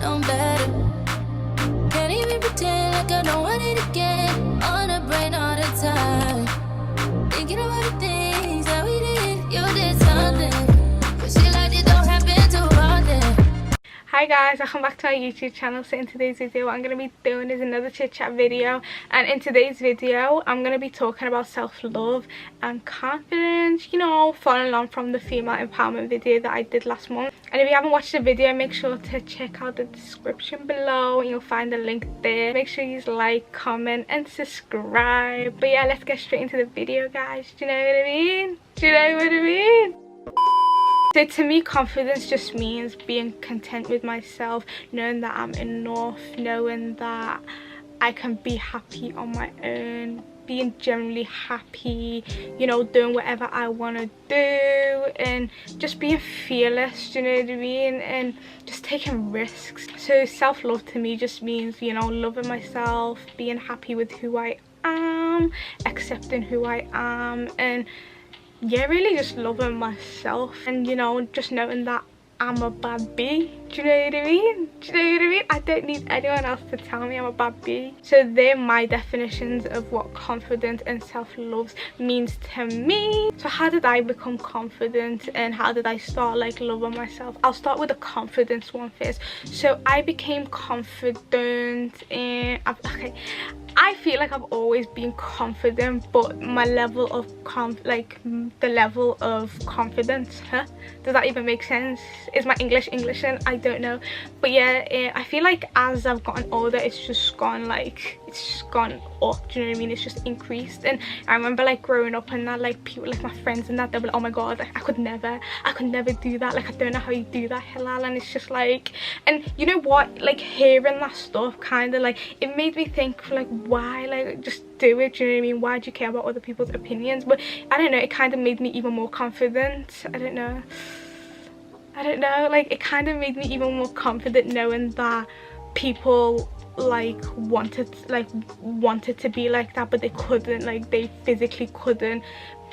known better. Can't even pretend like I don't want it again. On the brain all the time, thinking about the things that we did. You did something, but shit like this don't happen too often. Hi guys, welcome back to my YouTube channel. So in today's video, what I'm going to be doing is another chit chat video, and in today's video I'm going to be talking about self-love and confidence, you know, following on from the female empowerment video that I did last month. And if you haven't watched the video, make sure to check out the description below, you'll find the link there. Make sure you like, comment and subscribe. But yeah, let's get straight into the video, guys. Do you know what I mean? Do you know what I mean? So to me, confidence just means being content with myself, knowing that I'm enough, knowing that I can be happy on my own, being generally happy, you know, doing whatever I want to do, and just being fearless, do you know what I mean, and just taking risks. So self-love to me just means, you know, loving myself, being happy with who I am, accepting who I am, and yeah, really just loving myself, and you know, just knowing that I'm a bad bee. Do you know what I mean? Do you know what I mean? I don't need anyone else to tell me I'm a bad bee. So they're my definitions of what confidence and self-love means to me. So how did I become confident, and how did I start like loving myself? I'll start with the confidence one first. So I became confident in, okay, I feel like I've always been confident, but my level of the level of confidence, does that even make sense? Is my English and I don't know, but yeah, I feel like as I've gotten older, it's just gone up, do you know what I mean? It's just increased. And I remember like growing up and that, like people, like my friends and that, they'll be like, oh my god, like I could never do that, like I don't know how you do that, Hilal. And it's just like, and you know what, like hearing that stuff kind of like, it made me think like, why, like just do it, do you know what I mean? Why do you care about other people's opinions? But I don't know, it kind of made me even more confident. I don't know, like it kind of made me even more confident knowing that people like wanted to be like that, but they couldn't, like they physically couldn't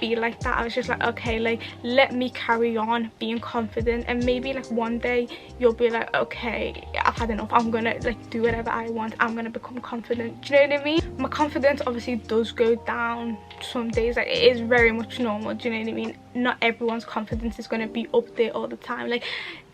be like that. I was just like, okay, like let me carry on being confident, and maybe like one day you'll be like, okay, I've had enough, I'm gonna like do whatever I want, I'm gonna become confident. Do you know what I mean? My confidence obviously does go down some days, like it is very much normal, do you know what I mean? Not everyone's confidence is going to be up there all the time, like,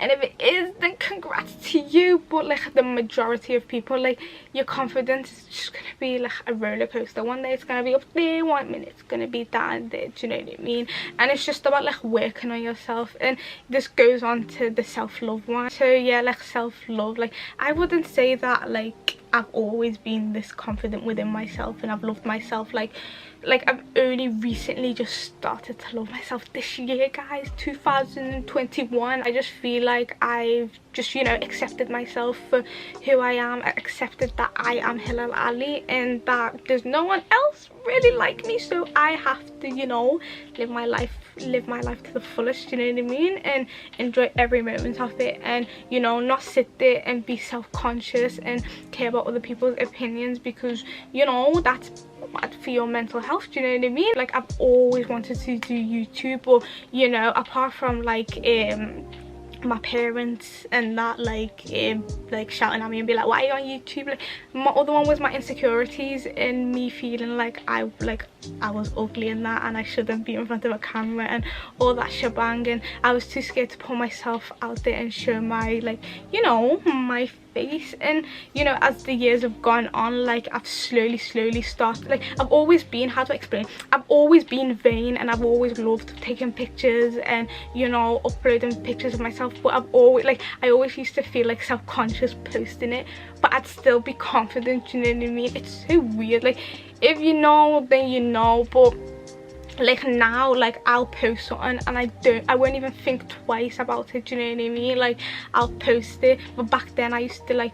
and if it is, then congrats to you. But like the majority of people, like your confidence is just going to be like a roller coaster. One day it's going to be up there, 1 minute it's going to be down there, do you know what I mean? And it's just about like working on yourself, and this goes on to the self-love one. So yeah, like self-love, like I wouldn't say that like I've always been this confident within myself and I've loved myself, like I've only recently just started to love myself this year, guys, 2021. I just feel like I've just, you know, accepted myself for who I am. I accepted that I am Hilal Ali and that there's no one else really like me, so I have to, you know, live my life to the fullest, you know what I mean, and enjoy every moment of it, and you know, not sit there and be self-conscious and care about other people's opinions, because you know that's bad for your mental health, do you know what I mean? Like I've always wanted to do YouTube, or you know, apart from like my parents and that like shouting at me and be like, why are you on YouTube? Like my other one was my insecurities and me feeling like I was ugly in that, and I shouldn't be in front of a camera and all that shebang, and I was too scared to put myself out there and show my, like, you know, my face. And you know, as the years have gone on, like I've slowly started, like I've always been, how to explain, I've always been vain, and I've always loved taking pictures and, you know, uploading pictures of myself, but I've always, like, I always used to feel like self-conscious posting it, but I'd still be confident, you know what I mean? It's so weird, like if you know then you know. But like now, like I'll post something and I won't even think twice about it, do you know what I mean? Like I'll post it, but back then I used to like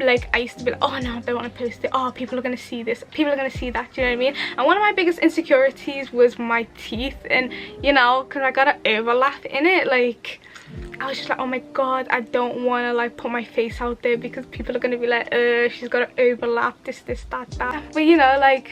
I used to be like, oh no, I don't want to post it, oh people are gonna see this, people are gonna see that, do you know what I mean? And one of my biggest insecurities was my teeth, and you know, because I got an overlap in it, like I was just like, oh my god, I don't want to like put my face out there because people are gonna be like, she's got an overlap, this that. But you know, like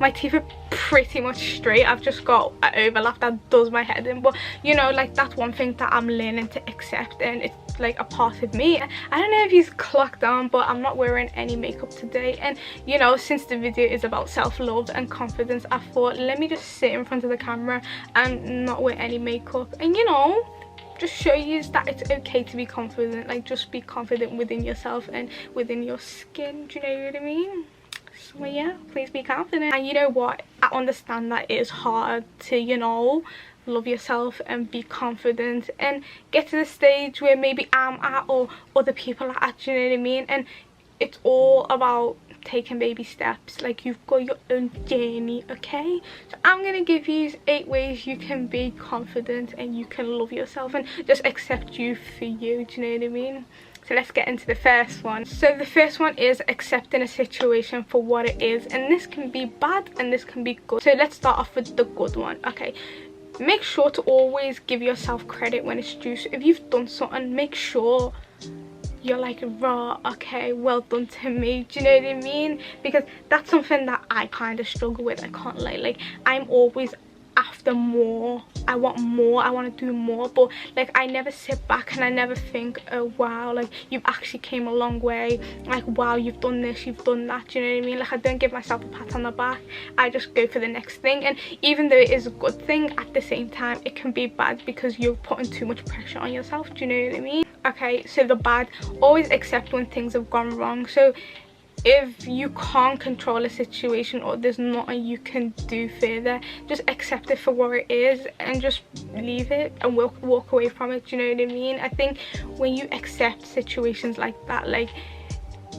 my teeth are pretty much straight. I've just got an overlap that does my head in, but you know, like that's one thing that I'm learning to accept, and it's like a part of me. I don't know if he's clocked on, but I'm not wearing any makeup today, and you know, since the video is about self-love and confidence, I thought let me just sit in front of the camera and not wear any makeup, and you know, just show you that it's okay to be confident. Like, just be confident within yourself and within your skin, do you know what I mean? So yeah, please be confident. And you know what, I understand that it is hard to, you know, love yourself and be confident and get to the stage where maybe I'm at or other people are at, do you know what I mean? And it's all about taking baby steps. Like, you've got your own journey, okay? So I'm gonna give you 8 ways you can be confident and you can love yourself and just accept you for you, do you know what I mean? So let's get into the first one. So the first one is accepting a situation for what it is, and this can be bad and this can be good. So let's start off with the good one. Okay, make sure to always give yourself credit when it's due. So if you've done something, make sure you're like, raw, okay, well done to me, do you know what I mean? Because that's something that I kind of struggle with, I can't lie. Like, I'm always after more. I want more, I want to do more, but like I never sit back and I never think, oh wow, like you've actually came a long way, like wow, you've done this, you've done that, do you know what I mean? Like, I don't give myself a pat on the back, I just go for the next thing. And even though it is a good thing, at the same time it can be bad because you're putting too much pressure on yourself, do you know what I mean? Okay, so the bad, always accept when things have gone wrong. So if you can't control a situation or there's nothing you can do further, just accept it for what it is and just leave it and walk away from it, do you know what I mean? I think when you accept situations like that, like,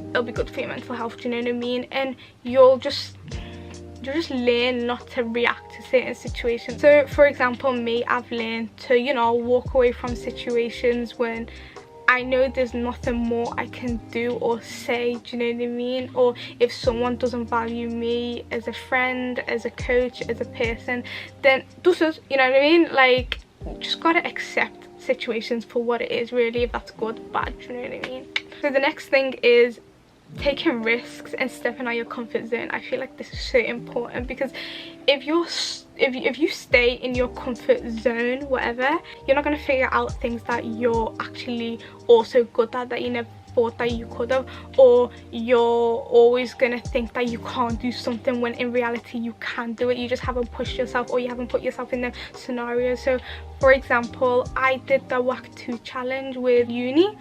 it'll be good for your mental health, do you know what I mean? And you'll just learn not to react to certain situations. So for example, me, I've learned to, you know, walk away from situations when I know there's nothing more I can do or say, do you know what I mean? Or if someone doesn't value me as a friend, as a coach, as a person, then this is, you know what I mean? Like, just gotta accept situations for what it is, really, if that's good, bad, do you know what I mean? So the next thing is taking risks and stepping out of your comfort zone. I feel like this is so important, because if you stay in your comfort zone, whatever, you're not going to figure out things that you're actually also good at that you never thought that you could have, or you're always going to think that you can't do something when in reality you can do it. You just haven't pushed yourself, or you haven't put yourself in the scenario. So for example, I did the WAC 2 challenge with uni,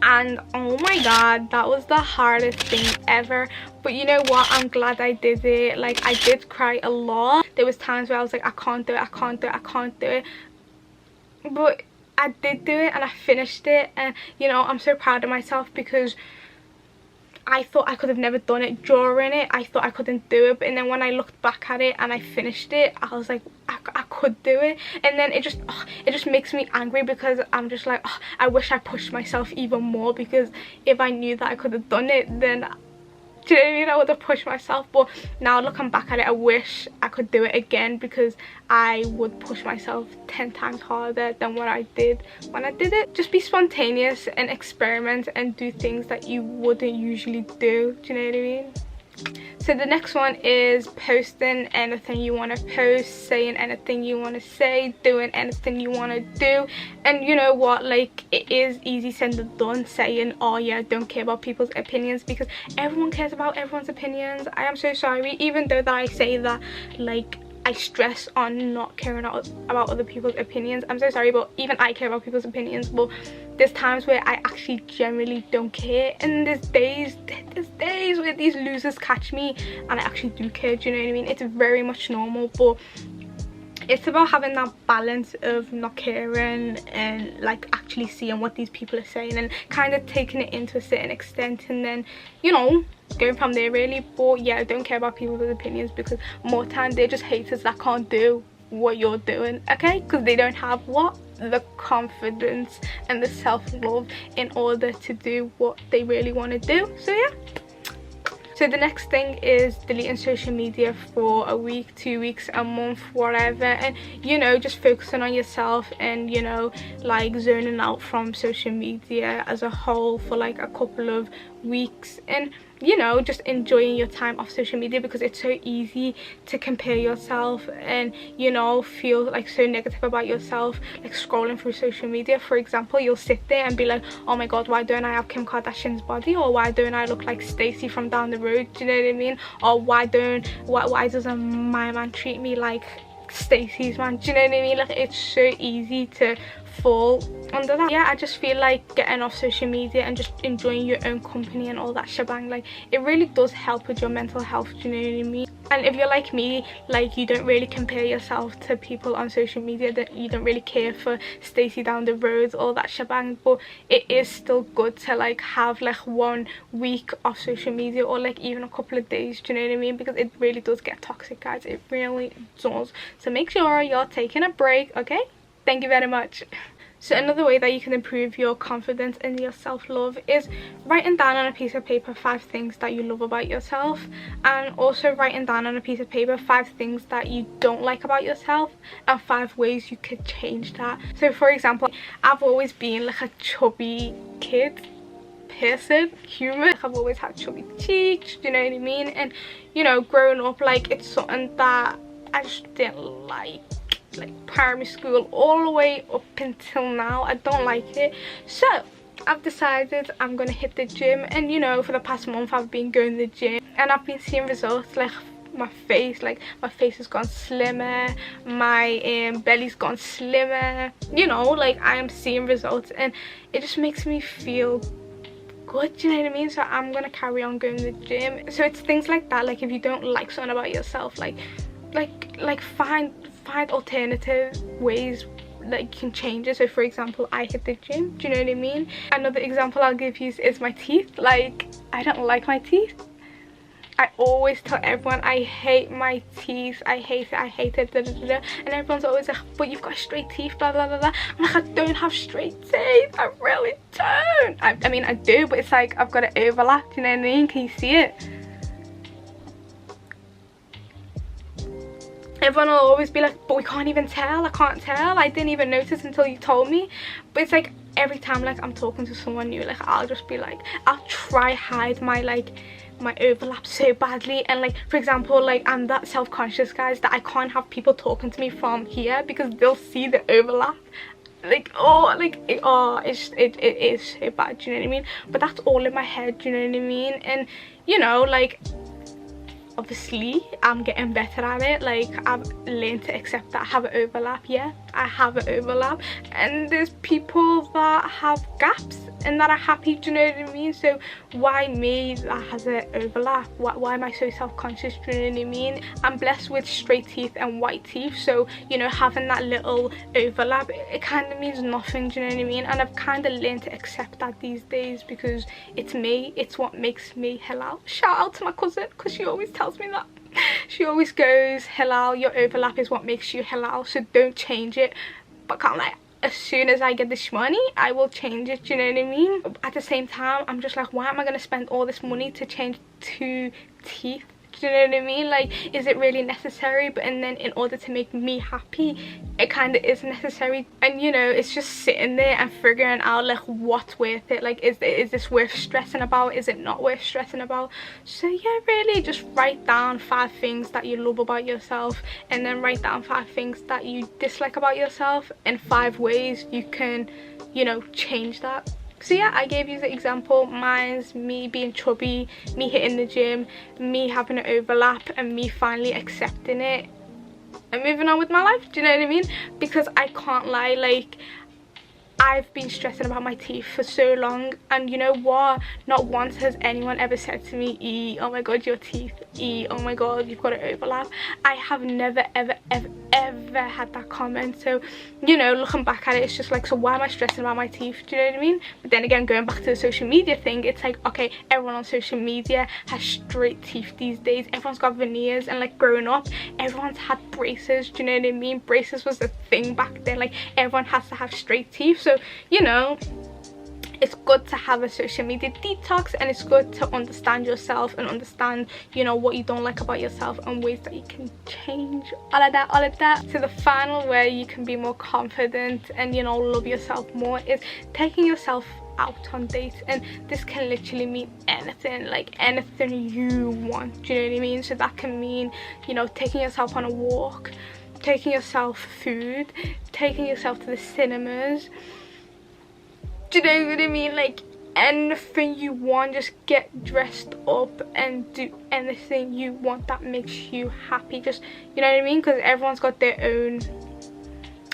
and oh my god, that was the hardest thing ever. But you know what, I'm glad I did it. Like, I did cry a lot. There was times where I was like, I can't do it, I can't do it, I can't do it, but I did do it and I finished it. And you know, I'm so proud of myself, because I thought I could have never done it during it. I thought I couldn't do it, but and then when I looked back at it and I finished it, I was like, I could do it. And then it just makes me angry, because I'm just like, oh, I wish I pushed myself even more, because if I knew that I could have done it, then, do you know what I mean, I would have pushed myself. But now looking back at it, I wish I could do it again, because I would push myself 10 times harder than what I did when I did it. Just be spontaneous and experiment and do things that you wouldn't usually do, do you know what I mean? So the next one is posting anything you want to post, saying anything you want to say, doing anything you want to do. And you know what, like, it is easy said than done saying, oh yeah, don't care about people's opinions, because everyone cares about everyone's opinions. I am so sorry, even though that I say that, like, I stress on not caring about other people's opinions. I'm so sorry, but even I care about people's opinions. But there's times where I actually generally don't care, and there's days where these losers catch me and I actually do care, do you know what I mean? It's very much normal, but it's about having that balance of not caring and like actually seeing what these people are saying and kind of taking it into a certain extent, and then, you know, going from there really. But yeah, don't care about people's opinions, because more time they're just haters that can't do what you're doing, okay? Because they don't have what, the confidence and the self-love in order to do what they really want to do. So yeah. So the next thing is deleting social media for a week, 2 weeks, a month, whatever, and you know, just focusing on yourself and, you know, like zoning out from social media as a whole for like a couple of weeks, and you know, just enjoying your time off social media, because it's so easy to compare yourself and, you know, feel like so negative about yourself, like scrolling through social media. For example, you'll sit there and be like, oh my god, why don't I have Kim Kardashian's body, or why don't I look like Stacey from down the road, do you know what I mean? Or why doesn't my man treat me like Stacey's man, do you know what I mean? Like, it's so easy to fall under that. Yeah, I just feel like getting off social media and just enjoying your own company and all that shebang, like, it really does help with your mental health, do you know what I mean? And if you're like me, like, you don't really compare yourself to people on social media, that you don't really care for Stacey down the road, all that shebang, but it is still good to like have like 1 week off social media, or like even a couple of days, do you know what I mean? Because it really does get toxic, guys, it really does. So make sure you're taking a break, okay? Thank you very much. So another way that you can improve your confidence and your self-love is writing down on a piece of paper 5 things that you love about yourself, and also writing down on a piece of paper 5 things that you don't like about yourself, and 5 ways you could change that. So for example, I've always been like a chubby human. I've always had chubby cheeks, do you know what I mean? And you know, growing up, like, it's something that I just didn't like primary school all the way up until now. I don't like it, so I've decided I'm gonna hit the gym. And you know, for the past month I've been going to the gym, and I've been seeing results. Like, my face has gone slimmer, my belly's gone slimmer, you know, like, I am seeing results, and it just makes me feel good, do you know what I mean? So I'm gonna carry on going to the gym. So it's things like that, like, if you don't like something about yourself, like find alternative ways that you can change it. So for example, I hit the gym, do you know what I mean? Another example I'll give you is my teeth. Like, I don't like my teeth. I always tell everyone I hate my teeth, I hate it, da, da, da, da. And everyone's always like, but you've got straight teeth, blah blah blah blah. I'm like, I don't have straight teeth, I really don't. I mean, I do, but it's like I've got it overlap, do you know what I mean? Can you see it? Everyone will always be like, but we can't even tell, I can't tell, I didn't even notice until you told me. But it's like every time, like, I'm talking to someone new, like, I'll just be like, I'll try hide my overlap so badly. And like, for example, like, I'm that self-conscious, guys, that I can't have people talking to me from here because they'll see the overlap. Like, it is so bad, do you know what I mean? But that's all in my head, do you know what I mean? And you know, like, obviously I'm getting better at it. Like, I've learned to accept that I have an overlap. Yeah, I have an overlap, and there's people that have gaps and that are happy, do you know what I mean? So why me that has an overlap? Why am I so self-conscious, do you know what I mean? I'm blessed with straight teeth and white teeth, so you know, having that little overlap, it kind of means nothing, do you know what I mean? And I've kind of learned to accept that these days, because it's me, it's what makes me halal. Shout out to my cousin, because she always tells me that. She always goes, halal, your overlap is what makes you halal, so don't change it. But can't lie, as soon as I get this money, I will change it, do you know what I mean? At the same time, I'm just like, why am I going to spend all this money to change 2 teeth? Do you know what I mean? Like, is it really necessary? But and then in order to make me happy, it kind of is necessary. And you know, it's just sitting there and figuring out like what's worth it. Like, is this worth stressing about? Is it not worth stressing about? So yeah, really just write down 5 things that you love about yourself, and then write down 5 things that you dislike about yourself, and 5 ways you can, you know, change that. So yeah, I gave you the example. Mine's me being chubby, me hitting the gym, me having an overlap, and me finally accepting it and moving on with my life, do you know what I mean? Because I can't lie, like, I've been stressing about my teeth for so long, and you know what, not once has anyone ever said to me, oh my god, your teeth, oh my god, you've got an overlap. I have never ever had that comment. So you know, looking back at it, it's just like, so why am I stressing about my teeth, do you know what I mean? But then again, going back to the social media thing, it's like, okay, everyone on social media has straight teeth these days, everyone's got veneers, and like, growing up, everyone's had braces, do you know what I mean? Braces was the thing back then, like, everyone has to have straight teeth. So you know, it's good to have a social media detox, and it's good to understand yourself and understand, you know, what you don't like about yourself and ways that you can change all of that. So the final way you can be more confident and, you know, love yourself more is taking yourself out on dates. And this can literally mean anything, like anything you want, do you know what I mean? So that can mean, you know, taking yourself on a walk, taking yourself food, taking yourself to the cinemas. Do you know what I mean? Like anything you want, just get dressed up and do anything you want that makes you happy. Just, you know what I mean? Because everyone's got their own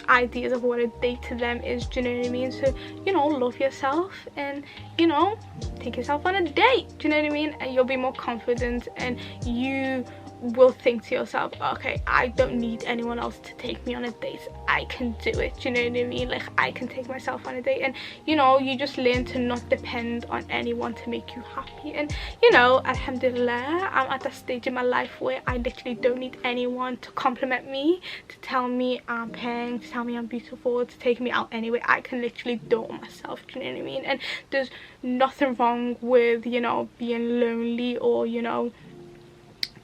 ideas of what a date to them is, do you know what I mean? So, you know, love yourself and, you know, take yourself on a date, do you know what I mean? And you'll be more confident, and you will think to yourself, okay, I don't need anyone else to take me on a date, I can do it, do you know what I mean? Like, I can take myself on a date. And, you know, you just learn to not depend on anyone to make you happy. And, you know, alhamdulillah, I'm at that stage in my life where I literally don't need anyone to compliment me, to tell me I'm paying, to tell me I'm beautiful, to take me out anyway. I can literally do it myself, do you know what I mean? And there's nothing wrong with, you know, being lonely, or, you know,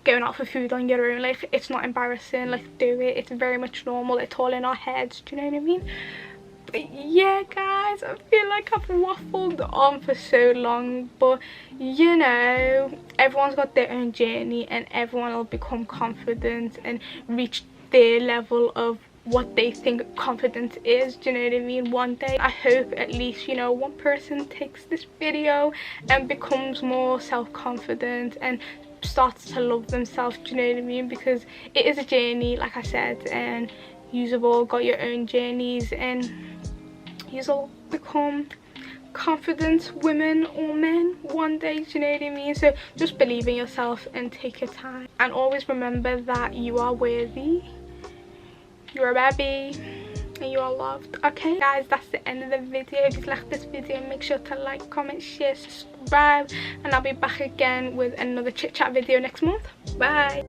going out for food on your own. Like, it's not embarrassing, like, do it. It's very much normal. It's all in our heads, do you know what I mean? But yeah, guys, I feel like I've waffled on for so long, but, you know, everyone's got their own journey, and everyone will become confident and reach their level of what they think confidence is, do you know what I mean, one day. I hope at least, you know, one person takes this video and becomes more self-confident and starts to love themselves, do you know what I mean? Because it is a journey, like I said, and you've all got your own journeys, and you'll all become confident women or men one day, do you know what I mean? So just believe in yourself and take your time, and always remember that you are worthy, you're a baby, and you are loved. Okay guys, that's the end of the video. If you liked this video, make sure to like, comment, share, subscribe, and I'll be back again with another chit chat video next month. Bye.